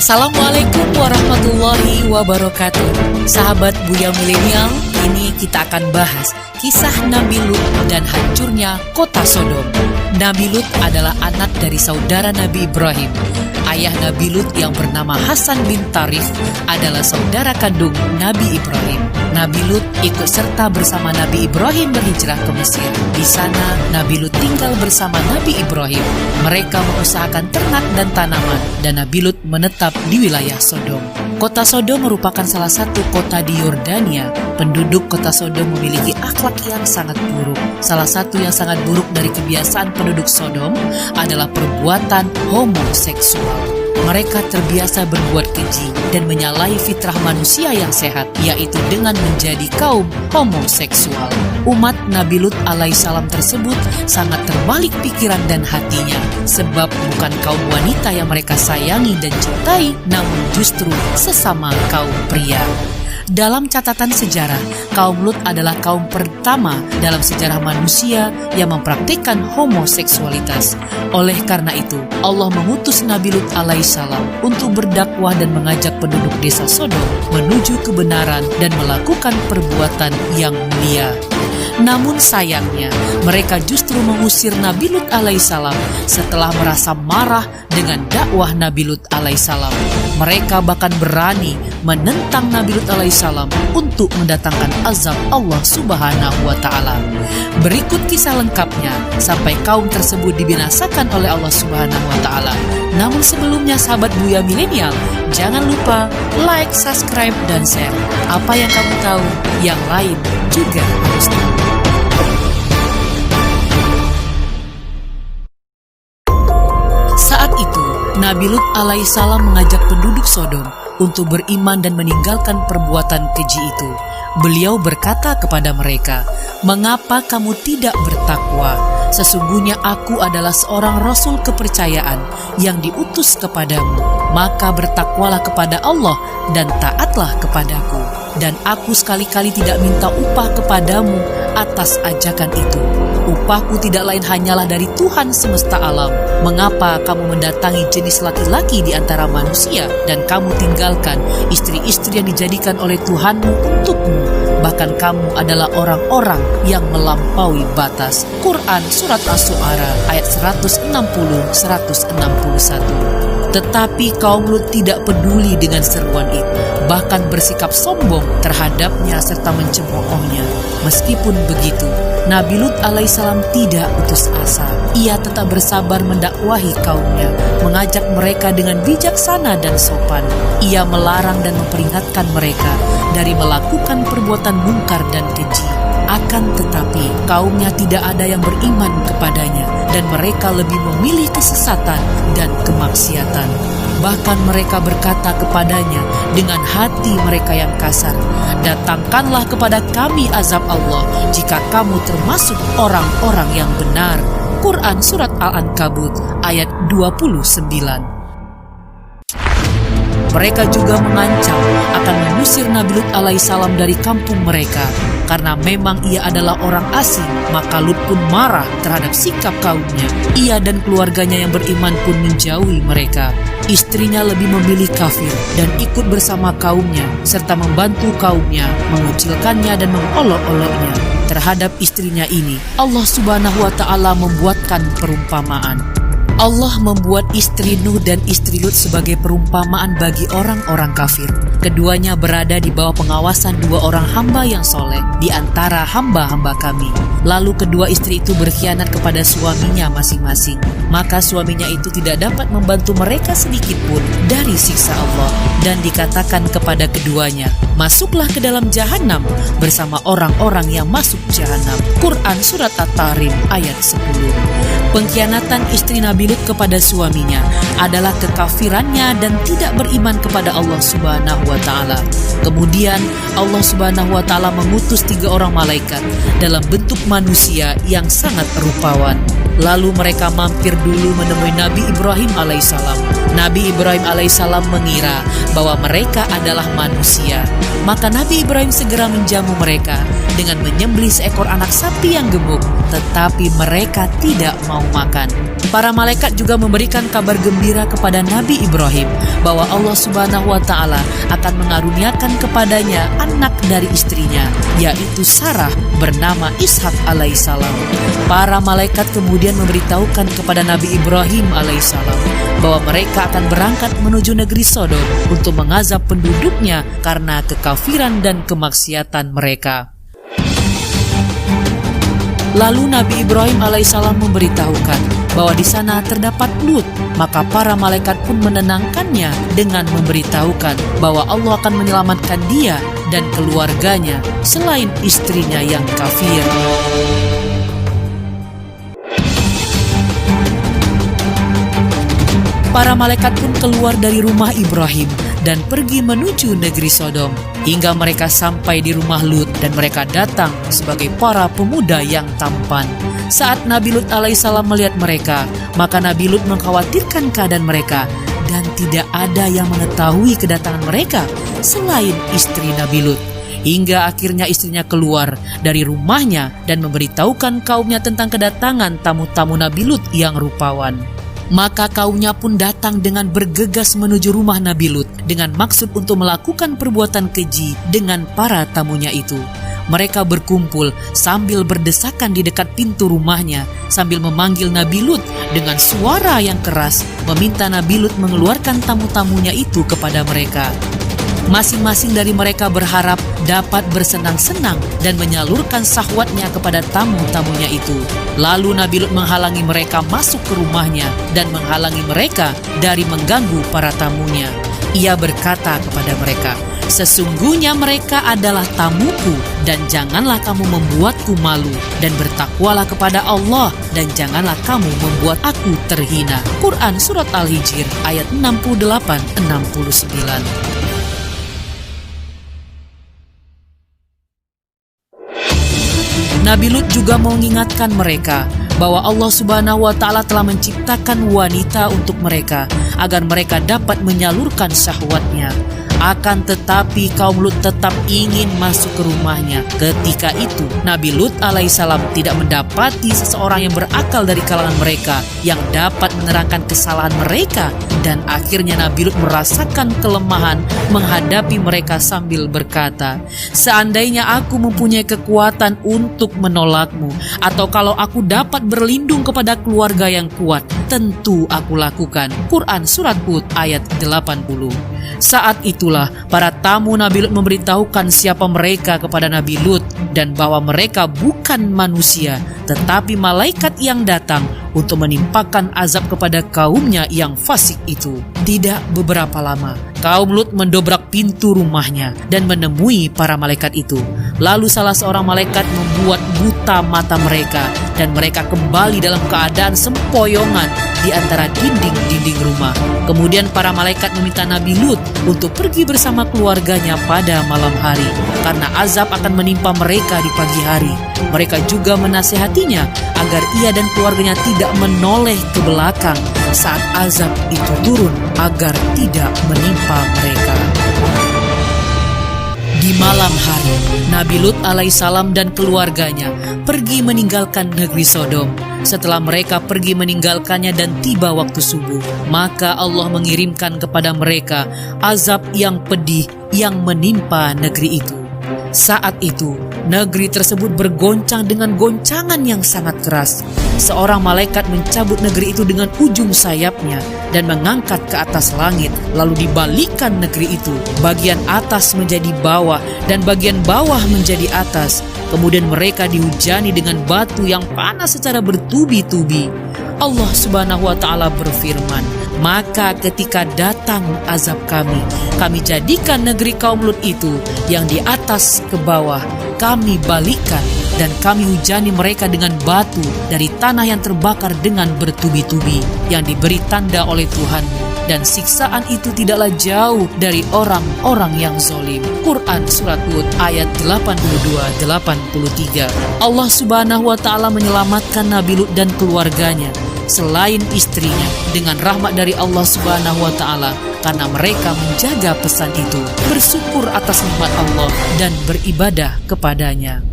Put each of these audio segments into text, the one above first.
Assalamualaikum warahmatullahi wabarakatuh. Sahabat Buya Milenial, ini kita akan bahas kisah Nabi Lut dan hancurnya kota Sodom. Nabi Lut adalah anak dari saudara Nabi Ibrahim. Ayah Nabi Lut yang bernama Hasan bin Tarif adalah saudara kandung Nabi Ibrahim. Nabi Lut ikut serta bersama Nabi Ibrahim berhijrah ke Mesir. Di sana Nabi Lut tinggal bersama Nabi Ibrahim. Mereka mengusahakan ternak dan tanaman, dan Nabi Lut menetap di wilayah Sodom. Kota Sodom merupakan salah satu kota di Yordania. Penduduk kota Sodom memiliki akhlak yang sangat buruk. Salah satu yang sangat buruk dari kebiasaan penduduk Sodom adalah perbuatan homoseksual. Mereka terbiasa berbuat keji dan menyalahi fitrah manusia yang sehat, yaitu dengan menjadi kaum homoseksual. Umat Nabi Lut alaihissalam tersebut sangat terbalik pikiran dan hatinya, sebab bukan kaum wanita yang mereka sayangi dan cintai, namun justru sesama kaum pria. Dalam catatan sejarah, kaum Lut adalah kaum pertama dalam sejarah manusia yang mempraktikkan homoseksualitas. Oleh karena itu, Allah mengutus Nabi Lut alaihissalam untuk berdakwah dan mengajak penduduk desa Sodom menuju kebenaran dan melakukan perbuatan yang mulia. Namun sayangnya, mereka justru mengusir Nabi Lut alaihissalam setelah merasa marah dengan dakwah Nabi Lut alaihissalam. Mereka bahkan berani menentang Nabi Lut alaihissalam untuk mendatangkan azab Allah Subhanahu wa ta'ala. Berikut kisah lengkapnya sampai kaum tersebut dibinasakan oleh Allah Subhanahu wa ta'ala. Namun sebelumnya, sahabat Buya Milenial, jangan lupa like, subscribe, dan share. Apa yang kamu tahu, yang lain juga harus tahu. Saat itu, Nabi Lut alaihissalam mengajak penduduk Sodom untuk beriman dan meninggalkan perbuatan keji itu. Beliau berkata kepada mereka, "Mengapa kamu tidak bertakwa? Sesungguhnya aku adalah seorang rasul kepercayaan yang diutus kepadamu. Maka bertakwalah kepada Allah dan taatlah kepadaku. Dan aku sekali-kali tidak minta upah kepadamu atas ajakan itu. Upahku tidak lain hanyalah dari Tuhan semesta alam. Mengapa kamu mendatangi jenis laki-laki di antara manusia dan kamu tinggalkan istri-istri yang dijadikan oleh Tuhanmu untukmu? Bahkan kamu adalah orang-orang yang melampaui batas." Quran Surat Asy-Syu'ara ayat 160-161. Tetapi kaum Lut tidak peduli dengan seruan itu, bahkan bersikap sombong terhadapnya serta mencemoohnya. Meskipun begitu, Nabi Lut alaihissalam tidak putus asa. Ia tetap bersabar mendakwahi kaumnya, mengajak mereka dengan bijaksana dan sopan. Ia melarang dan memperingatkan mereka dari melakukan perbuatan mungkar dan keji. Akan tetapi, kaumnya tidak ada yang beriman kepadanya, dan mereka lebih memilih kesesatan dan kemaksiatan. Bahkan mereka berkata kepadanya dengan hati mereka yang kasar, "Datangkanlah kepada kami azab Allah jika kamu termasuk orang-orang yang benar." Quran Surat Al-Ankabut ayat 29. Mereka juga mengancam akan mengusir Nabi Lut alaihissalam dari kampung mereka. Karena memang ia adalah orang asing, maka Lut pun marah terhadap sikap kaumnya. Ia dan keluarganya yang beriman pun menjauhi mereka. Istrinya lebih memilih kafir dan ikut bersama kaumnya, serta membantu kaumnya, mengucilkannya dan mengolok-oloknya. Terhadap istrinya ini, Allah Subhanahu wa ta'ala membuatkan perumpamaan. Allah membuat istri Nuh dan istri Lut sebagai perumpamaan bagi orang-orang kafir. Keduanya berada di bawah pengawasan dua orang hamba yang soleh di antara hamba-hamba kami. Lalu kedua istri itu berkhianat kepada suaminya masing-masing. Maka suaminya itu tidak dapat membantu mereka sedikit pun dari siksa Allah. Dan dikatakan kepada keduanya, "Masuklah ke dalam jahanam bersama orang-orang yang masuk jahanam." Quran Surat At-Tahrim ayat 10. Pengkhianatan istri Nabi Lut kepada suaminya adalah kekafirannya dan tidak beriman kepada Allah Subhanahu wa ta'ala. Kemudian Allah Subhanahu wa ta'ala mengutus 3 orang malaikat dalam bentuk manusia yang sangat rupawan. Lalu mereka mampir dulu menemui Nabi Ibrahim alaihissalam. Nabi Ibrahim alaihissalam mengira bahwa mereka adalah manusia. Maka Nabi Ibrahim segera menjamu mereka dengan menyembelih seekor anak sapi yang gemuk, tetapi mereka tidak mau makan. Para malaikat juga memberikan kabar gembira kepada Nabi Ibrahim bahwa Allah Subhanahu wa Ta'ala akan mengaruniakan kepadanya anak dari istrinya, yaitu Sarah, bernama Ishak alaihissalam. Para malaikat kemudian memberitahukan kepada Nabi Ibrahim alaihissalam bahwa mereka akan berangkat menuju negeri Sodom untuk mengazab penduduknya karena kekafiran dan kemaksiatan mereka. Lalu Nabi Ibrahim alaihissalam memberitahukan bahwa di sana terdapat Lut, maka para malaikat pun menenangkannya dengan memberitahukan bahwa Allah akan menyelamatkan dia dan keluarganya selain istrinya yang kafir. Para malaikat pun keluar dari rumah Ibrahim dan pergi menuju negeri Sodom hingga mereka sampai di rumah Lut, dan mereka datang sebagai para pemuda yang tampan. Saat Nabi Lut alaihissalam melihat mereka, maka Nabi Lut mengkhawatirkan keadaan mereka, dan tidak ada yang mengetahui kedatangan mereka selain istri Nabi Lut. Hingga akhirnya istrinya keluar dari rumahnya dan memberitahukan kaumnya tentang kedatangan tamu-tamu Nabi Lut yang rupawan. Maka kaumnya pun datang dengan bergegas menuju rumah Nabi Lut dengan maksud untuk melakukan perbuatan keji dengan para tamunya itu. Mereka berkumpul sambil berdesakan di dekat pintu rumahnya sambil memanggil Nabi Lut dengan suara yang keras, meminta Nabi Lut mengeluarkan tamu-tamunya itu kepada mereka. Masing-masing dari mereka berharap dapat bersenang-senang dan menyalurkan syahwatnya kepada tamu-tamunya itu. Lalu Nabi Lut menghalangi mereka masuk ke rumahnya dan menghalangi mereka dari mengganggu para tamunya. Ia berkata kepada mereka, "Sesungguhnya mereka adalah tamuku, dan janganlah kamu membuatku malu, dan bertakwalah kepada Allah, dan janganlah kamu membuat aku terhina." Quran Surat Al-Hijr ayat 68-69. Nabi Lut juga mengingatkan mereka bahwa Allah Subhanahu wa Ta'ala telah menciptakan wanita untuk mereka agar mereka dapat menyalurkan syahwatnya. Akan tetapi kaum Lut tetap ingin masuk ke rumahnya. Ketika itu Nabi Lut alaihissalam tidak mendapati seseorang yang berakal dari kalangan mereka yang dapat menerangkan kesalahan mereka, dan akhirnya Nabi Lut merasakan kelemahan menghadapi mereka sambil berkata, "Seandainya aku mempunyai kekuatan untuk menolakmu, atau kalau aku dapat berlindung kepada keluarga yang kuat, tentu aku lakukan." Quran Surat Hud ayat 80. Saat itulah para tamu Nabi Lut memberitahukan siapa mereka kepada Nabi Lut, dan bahwa mereka bukan manusia tetapi malaikat yang datang untuk menimpakan azab kepada kaumnya yang fasik itu. Tidak beberapa lama, kaum Lut mendobrak pintu rumahnya dan menemui para malaikat itu. Lalu salah seorang malaikat membuat buta mata mereka, dan mereka kembali dalam keadaan sempoyongan di antara dinding-dinding rumah. Kemudian para malaikat meminta Nabi Lut untuk pergi bersama keluarganya pada malam hari, karena azab akan menimpa mereka di pagi hari. Mereka juga menasihatinya agar ia dan keluarganya tidak menoleh ke belakang saat azab itu turun, agar tidak menimpa mereka. Di malam hari, Nabi Lut alaihissalam dan keluarganya pergi meninggalkan negeri Sodom. Setelah mereka pergi meninggalkannya dan tiba waktu subuh, maka Allah mengirimkan kepada mereka azab yang pedih yang menimpa negeri itu. Saat itu, negeri tersebut bergoncang dengan goncangan yang sangat keras. Seorang malaikat mencabut negeri itu dengan ujung sayapnya dan mengangkat ke atas langit, lalu dibalikkan negeri itu. Bagian atas menjadi bawah dan bagian bawah menjadi atas. Kemudian mereka dihujani dengan batu yang panas secara bertubi-tubi. Allah Subhanahu wa Ta'ala berfirman, "Maka ketika datang azab kami jadikan negeri kaum Lut itu yang di atas ke bawah, kami balikkan, dan kami hujani mereka dengan batu dari tanah yang terbakar dengan bertubi-tubi yang diberi tanda oleh Tuhan. Dan siksaan itu tidaklah jauh dari orang-orang yang zalim." Quran Surat Hud ayat 82-83. Allah Subhanahu wa Ta'ala menyelamatkan Nabi Lut dan keluarganya selain istrinya dengan rahmat dari Allah Subhanahu wa Ta'ala, karena mereka menjaga pesan itu, bersyukur atas nikmat Allah dan beribadah kepadanya.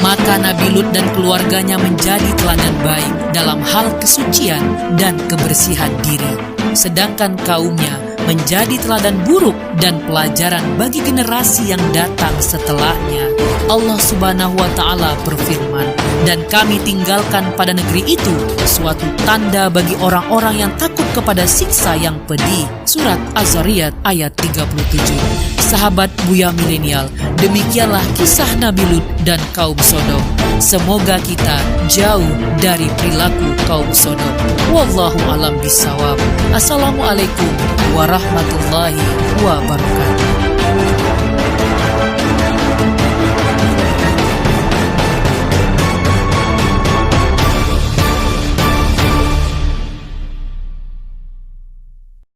Maka Nabi Lut dan keluarganya menjadi teladan baik dalam hal kesucian dan kebersihan diri, sedangkan kaumnya menjadi teladan buruk dan pelajaran bagi generasi yang datang setelahnya. Allah Subhanahu wa Ta'ala berfirman, "Dan kami tinggalkan pada negeri itu suatu tanda bagi orang-orang yang takut kepada siksa yang pedih." Surat Az-Zariyat ayat 37. Sahabat Buya Milenial, demikianlah kisah Nabi Lut dan kaum Sodom. Semoga kita jauh dari perilaku kaum Sodom. Wallahu alam bisawab. Assalamualaikum warahmatullahi wabarakatuh.